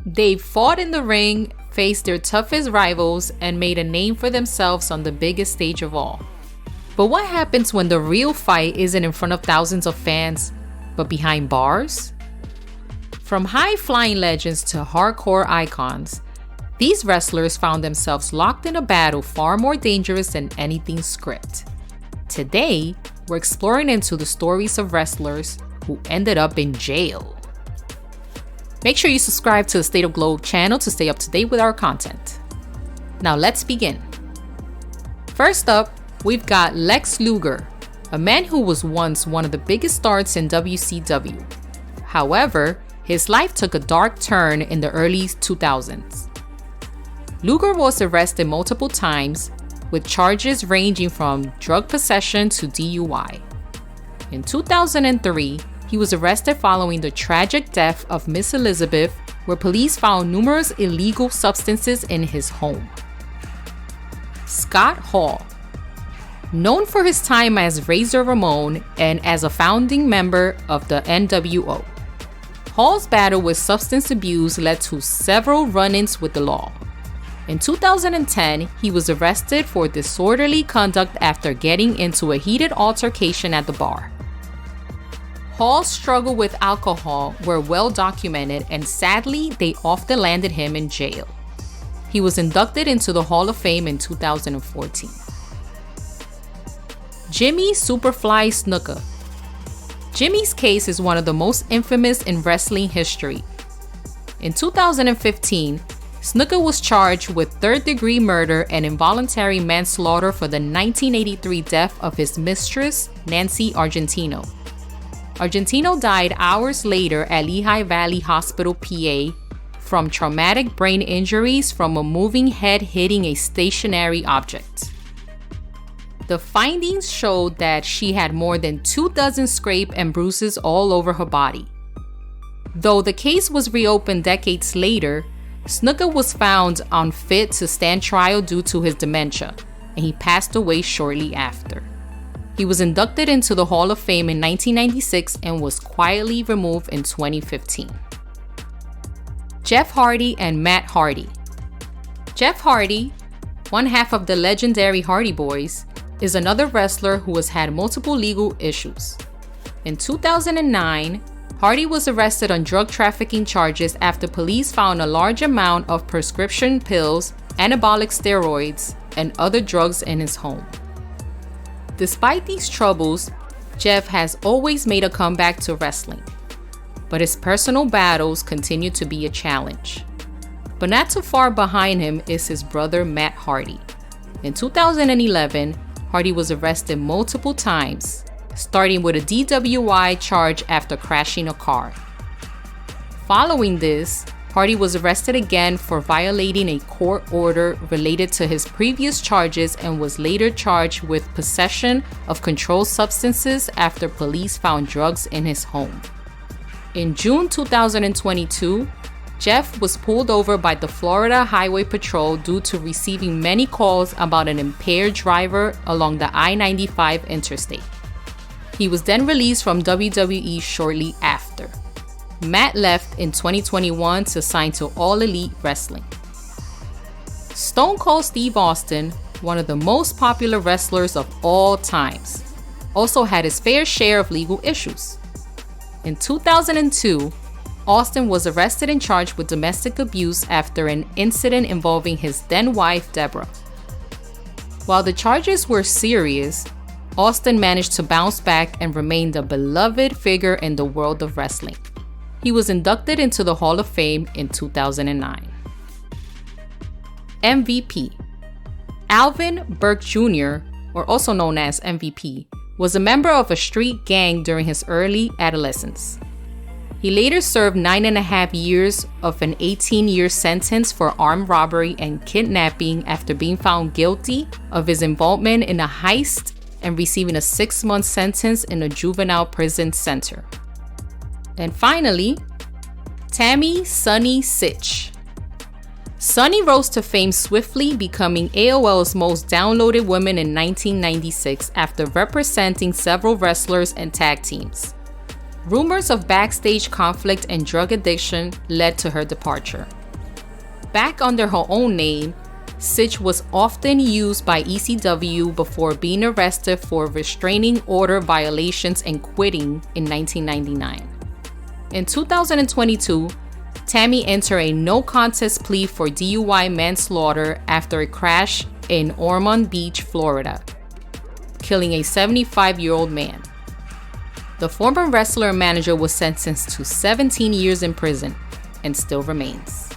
They fought in the ring, faced their toughest rivals, and made a name for themselves on the biggest stage of all. But what happens when the real fight isn't in front of thousands of fans, but behind bars? From high-flying legends to hardcore icons, these wrestlers found themselves locked in a battle far more dangerous than anything scripted. Today, we're exploring into the stories of wrestlers who ended up in jail. Make sure you subscribe to the State of Globe channel to stay up to date with our content. Now let's begin. First up, we've got Lex Luger, a man who was once one of the biggest stars in WCW. However, his life took a dark turn in the early 2000s. Luger was arrested multiple times, with charges ranging from drug possession to DUI. In 2003, he was arrested following the tragic death of Miss Elizabeth, where police found numerous illegal substances in his home. Scott Hall, known for his time as Razor Ramon and as a founding member of the NWO. Hall's battle with substance abuse led to several run-ins with the law. In 2010, he was arrested for disorderly conduct after getting into a heated altercation at the bar. Hall's struggle with alcohol were well documented, and sadly, they often landed him in jail. He was inducted into the Hall of Fame in 2014. Jimmy Superfly Snuka. Jimmy's case is one of the most infamous in wrestling history. In 2015, Snuka was charged with third-degree murder and involuntary manslaughter for the 1983 death of his mistress, Nancy Argentino. Argentino died hours later at Lehigh Valley Hospital, PA, from traumatic brain injuries from a moving head hitting a stationary object. The findings showed that she had more than 24 scrapes and bruises all over her body. Though the case was reopened decades later, Snuka was found unfit to stand trial due to his dementia, and he passed away shortly after. He was inducted into the Hall of Fame in 1996 and was quietly removed in 2015. Jeff Hardy and Matt Hardy. Jeff Hardy, one half of the legendary Hardy Boys, is another wrestler who has had multiple legal issues. In 2009, Hardy was arrested on drug trafficking charges after police found a large amount of prescription pills, anabolic steroids, and other drugs in his home. Despite these troubles, Jeff has always made a comeback to wrestling, but his personal battles continue to be a challenge. But not too far behind him is his brother Matt Hardy. In 2011, Hardy was arrested multiple times, starting with a DWI charge after crashing a car. Following this, Hardy was arrested again for violating a court order related to his previous charges and was later charged with possession of controlled substances after police found drugs in his home. In June 2022, Jeff was pulled over by the Florida Highway Patrol due to receiving many calls about an impaired driver along the I-95 interstate. He was then released from WWE shortly after. Matt left in 2021 to sign to All Elite Wrestling. Stone Cold Steve Austin, one of the most popular wrestlers of all times, also had his fair share of legal issues. In 2002, Austin was arrested and charged with domestic abuse after an incident involving his then-wife, Deborah. While the charges were serious, Austin managed to bounce back and remained a beloved figure in the world of wrestling. He was inducted into the Hall of Fame in 2009. MVP. Alvin Burke Jr., or also known as MVP, was a member of a street gang during his early adolescence. He later served 9.5 years of an 18-year sentence for armed robbery and kidnapping after being found guilty of his involvement in a heist and receiving a 6-month sentence in a juvenile prison center. And finally, Tammy Sunny Sytch. Sunny rose to fame swiftly, becoming AOL's most downloaded woman in 1996 after representing several wrestlers and tag teams. Rumors of backstage conflict and drug addiction led to her departure. Back under her own name, Sytch was often used by ECW before being arrested for restraining order violations and quitting in 1999. In 2022, Tammy entered a no-contest plea for DUI manslaughter after a crash in Ormond Beach, Florida, killing a 75-year-old man. The former wrestler and manager was sentenced to 17 years in prison and still remains.